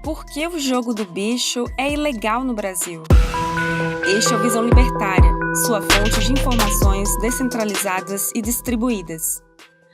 Por que o jogo do bicho é ilegal no Brasil? Este é o Visão Libertária, sua fonte de informações descentralizadas e distribuídas.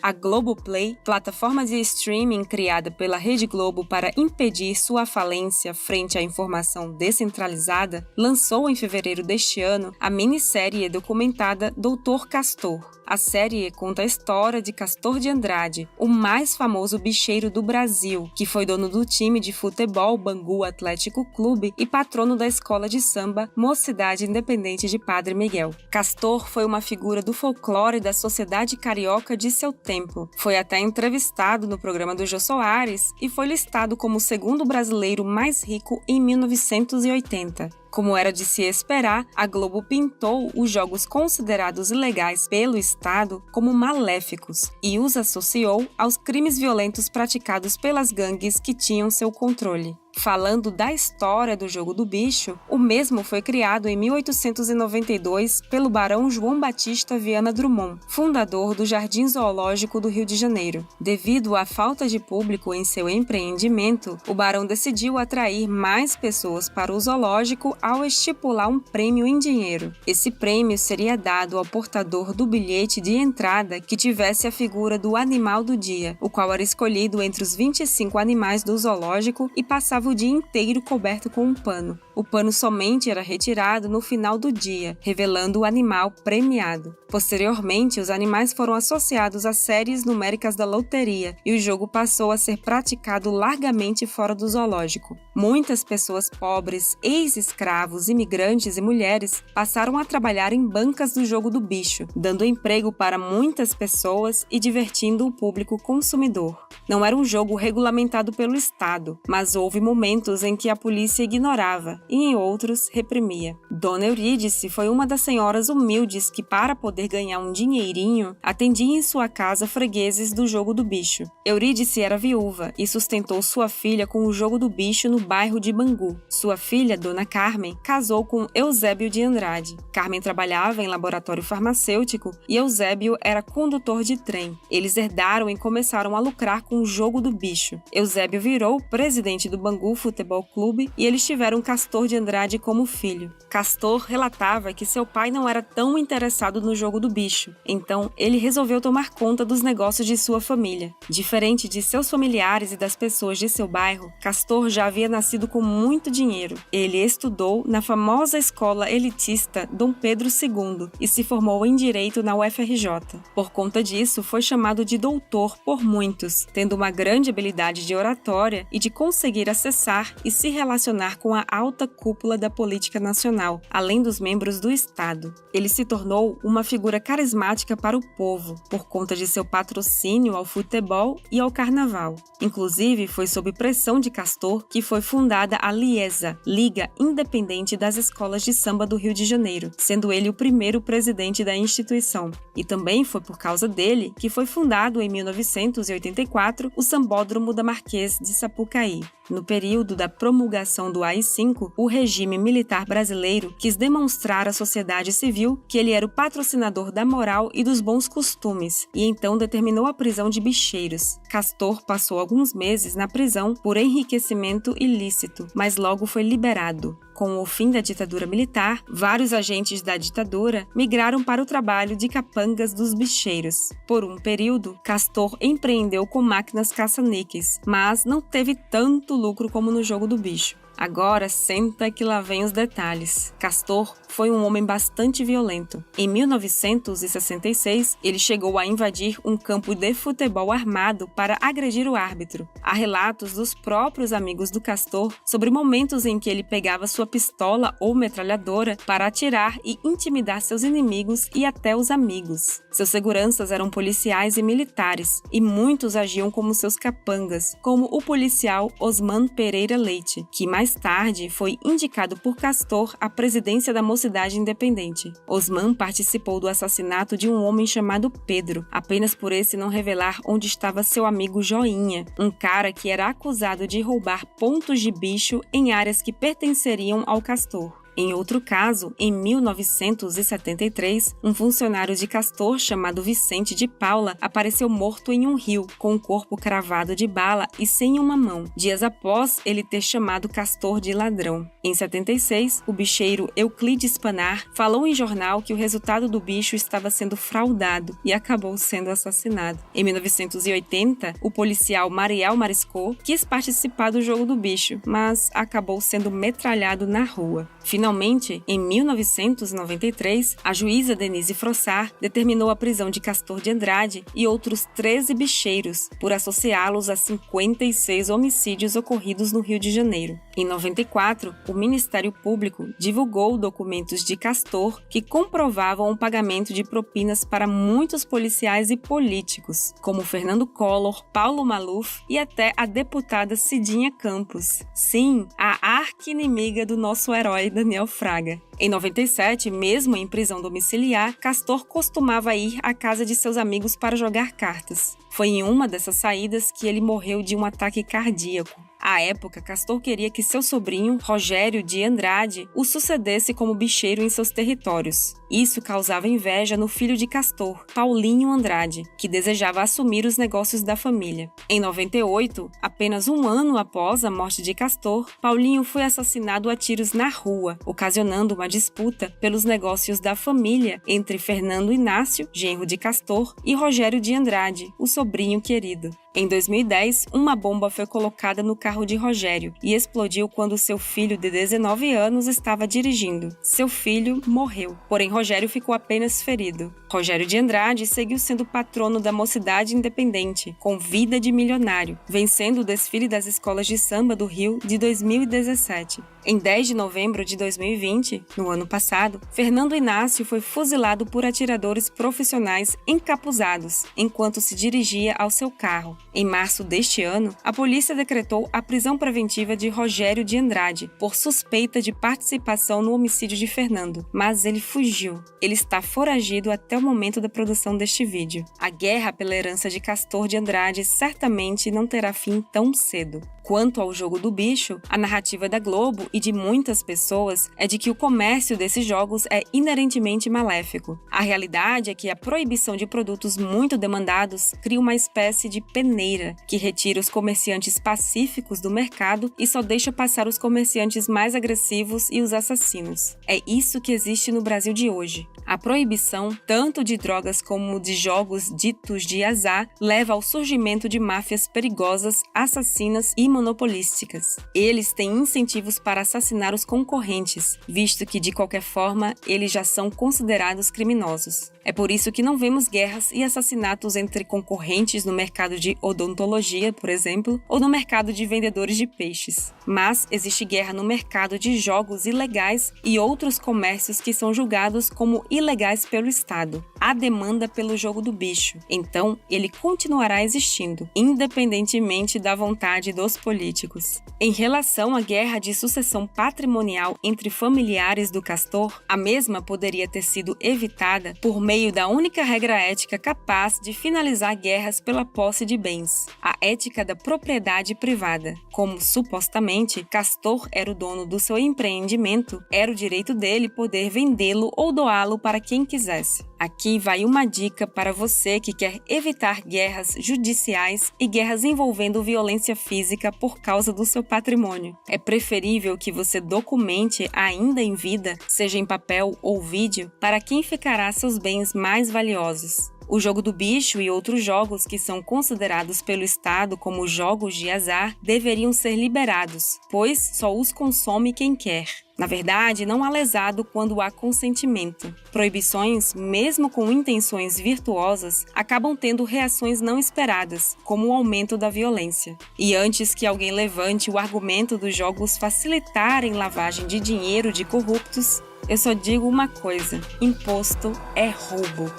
A Globoplay, plataforma de streaming criada pela Rede Globo para impedir sua falência frente à informação descentralizada, lançou em fevereiro deste ano a minissérie documentada Doutor Castor. A série conta a história de Castor de Andrade, o mais famoso bicheiro do Brasil, que foi dono do time de futebol Bangu Atlético Clube e patrono da escola de samba Mocidade Independente de Padre Miguel. Castor foi uma figura do folclore da sociedade carioca de seu tempo. Foi até entrevistado no programa do Jô Soares e foi listado como o segundo brasileiro mais rico em 1980. Como era de se esperar, a Globo pintou os jogos considerados ilegais pelo Estado como maléficos e os associou aos crimes violentos praticados pelas gangues que tinham seu controle. Falando da história do jogo do bicho, o mesmo foi criado em 1892 pelo barão João Batista Viana Drummond, fundador do Jardim Zoológico do Rio de Janeiro. Devido à falta de público em seu empreendimento, o barão decidiu atrair mais pessoas para o zoológico ao estipular um prêmio em dinheiro. Esse prêmio seria dado ao portador do bilhete de entrada que tivesse a figura do animal do dia, o qual era escolhido entre os 25 animais do zoológico e passava o dia inteiro coberto com um pano. O pano somente era retirado no final do dia, revelando o animal premiado. Posteriormente, os animais foram associados às séries numéricas da loteria e o jogo passou a ser praticado largamente fora do zoológico. Muitas pessoas pobres, ex-escravos, imigrantes e mulheres passaram a trabalhar em bancas do jogo do bicho, dando emprego para muitas pessoas e divertindo o público consumidor. Não era um jogo regulamentado pelo Estado, mas houve momentos em que a polícia ignorava e em outros reprimia. Dona Eurídice foi uma das senhoras humildes que, para poder ganhar um dinheirinho, atendia em sua casa fregueses do jogo do bicho. Eurídice era viúva e sustentou sua filha com o jogo do bicho no bairro de Bangu. Sua filha, Dona Carmen, casou com Eusébio de Andrade. Carmen trabalhava em laboratório farmacêutico e Eusébio era condutor de trem. Eles herdaram e começaram a lucrar com o jogo do bicho. Eusébio virou presidente do Bangu Futebol Clube e eles tiveram Castor de Andrade como filho. Castor relatava que seu pai não era tão interessado no jogo do bicho, então ele resolveu tomar conta dos negócios de sua família. Diferente de seus familiares e das pessoas de seu bairro, Castor já havia nascido com muito dinheiro. Ele estudou na famosa escola elitista Dom Pedro II e se formou em Direito na UFRJ. Por conta disso, foi chamado de doutor por muitos, tendo uma grande habilidade de oratória e de conseguir acessar e se relacionar com a alta cúpula da política nacional, além dos membros do Estado. Ele se tornou uma figura carismática para o povo, por conta de seu patrocínio ao futebol e ao carnaval. Inclusive, foi sob pressão de Castor que foi fundada a Liesa, Liga Independente das Escolas de Samba do Rio de Janeiro, sendo ele o primeiro presidente da instituição. E também foi por causa dele que foi fundado em 1984 o Sambódromo da Marquês de Sapucaí. No período da promulgação do AI-5, o regime militar brasileiro quis demonstrar à sociedade civil que ele era o patrocinador da moral e dos bons costumes, e então determinou a prisão de bicheiros. Castor passou alguns meses na prisão por enriquecimento ilícito, mas logo foi liberado. Com o fim da ditadura militar, vários agentes da ditadura migraram para o trabalho de capangas dos bicheiros. Por um período, Castor empreendeu com máquinas caça-níqueis, mas não teve tanto lucro como no jogo do bicho. Agora, senta que lá vem os detalhes. Castor foi um homem bastante violento. Em 1966, ele chegou a invadir um campo de futebol armado para agredir o árbitro. Há relatos dos próprios amigos do Castor sobre momentos em que ele pegava sua pistola ou metralhadora para atirar e intimidar seus inimigos e até os amigos. Seus seguranças eram policiais e militares, e muitos agiam como seus capangas, como o policial Osman Pereira Leite, que mais tarde foi indicado por Castor à presidência da Mocidade Independente. Osman participou do assassinato de um homem chamado Pedro, apenas por esse não revelar onde estava seu amigo Joinha, um cara que era acusado de roubar pontos de bicho em áreas que pertenceriam ao Castor. Em outro caso, em 1973, um funcionário de Castor chamado Vicente de Paula apareceu morto em um rio, com o corpo cravado de bala e sem uma mão, dias após ele ter chamado Castor de ladrão. Em 76, o bicheiro Euclides Panar falou em jornal que o resultado do bicho estava sendo fraudado e acabou sendo assassinado. Em 1980, o policial Mariel Marisco quis participar do jogo do bicho, mas acabou sendo metralhado na rua. Finalmente, em 1993, a juíza Denise Frossard determinou a prisão de Castor de Andrade e outros 13 bicheiros por associá-los a 56 homicídios ocorridos no Rio de Janeiro. Em 94, o Ministério Público divulgou documentos de Castor que comprovavam o pagamento de propinas para muitos policiais e políticos, como Fernando Collor, Paulo Maluf e até a deputada Cidinha Campos. Sim, a arqui-inimiga do nosso herói Daniel Fraga. Em 97, mesmo em prisão domiciliar, Castor costumava ir à casa de seus amigos para jogar cartas. Foi em uma dessas saídas que ele morreu de um ataque cardíaco. À época, Castor queria que seu sobrinho, Rogério de Andrade, o sucedesse como bicheiro em seus territórios. Isso causava inveja no filho de Castor, Paulinho Andrade, que desejava assumir os negócios da família. Em 98, apenas um ano após a morte de Castor, Paulinho foi assassinado a tiros na rua, ocasionando uma disputa pelos negócios da família entre Fernando Inácio, genro de Castor, e Rogério de Andrade, o sobrinho querido. Em 2010, uma bomba foi colocada no carro de Rogério e explodiu quando seu filho de 19 anos estava dirigindo. Seu filho morreu, porém Rogério ficou apenas ferido. Rogério de Andrade seguiu sendo patrono da Mocidade Independente, com vida de milionário, vencendo o desfile das escolas de samba do Rio de 2017. Em 10 de novembro de 2020, no ano passado, Fernando Inácio foi fuzilado por atiradores profissionais encapuzados enquanto se dirigia ao seu carro. Em março deste ano, a polícia decretou a prisão preventiva de Rogério de Andrade por suspeita de participação no homicídio de Fernando, mas ele fugiu. Ele está foragido até o momento da produção deste vídeo. A guerra pela herança de Castor de Andrade certamente não terá fim tão cedo. Quanto ao jogo do bicho, a narrativa da Globo e de muitas pessoas é de que o comércio desses jogos é inerentemente maléfico. A realidade é que a proibição de produtos muito demandados cria uma espécie de peneira que retira os comerciantes pacíficos do mercado e só deixa passar os comerciantes mais agressivos e os assassinos. É isso que existe no Brasil de hoje. A proibição, tanto de drogas como de jogos ditos de azar, leva ao surgimento de máfias perigosas, assassinas e monopolísticas. Eles têm incentivos para assassinar os concorrentes, visto que, de qualquer forma, eles já são considerados criminosos. É por isso que não vemos guerras e assassinatos entre concorrentes no mercado de odontologia, por exemplo, ou no mercado de vendedores de peixes. Mas existe guerra no mercado de jogos ilegais e outros comércios que são julgados como ilegais pelo Estado. Há demanda pelo jogo do bicho, então ele continuará existindo, independentemente da vontade dos políticos. Em relação à guerra de sucessão patrimonial entre familiares do Castor, a mesma poderia ter sido evitada por meio da única regra ética capaz de finalizar guerras pela posse de bens, a ética da propriedade privada. Como supostamente Castor era o dono do seu empreendimento, era o direito dele poder vendê-lo ou doá-lo para quem quisesse. Aqui vai uma dica para você que quer evitar guerras judiciais e guerras envolvendo violência física por causa do seu patrimônio. É preferível que você documente ainda em vida, seja em papel ou vídeo, para quem ficará seus bens mais valiosos. O jogo do bicho e outros jogos que são considerados pelo Estado como jogos de azar deveriam ser liberados, pois só os consome quem quer. Na verdade, não há lesado quando há consentimento. Proibições, mesmo com intenções virtuosas, acabam tendo reações não esperadas, como o aumento da violência. E antes que alguém levante o argumento dos jogos facilitarem lavagem de dinheiro de corruptos, eu só digo uma coisa: imposto é roubo.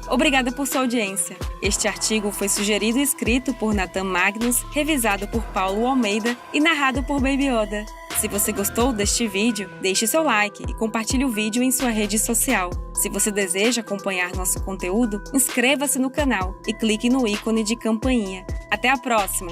Obrigada por sua audiência. Este artigo foi sugerido e escrito por Nathan Magnus, revisado por Paulo Almeida e narrado por Baby Yoda. Se você gostou deste vídeo, deixe seu like e compartilhe o vídeo em sua rede social. Se você deseja acompanhar nosso conteúdo, inscreva-se no canal e clique no ícone de campainha. Até a próxima!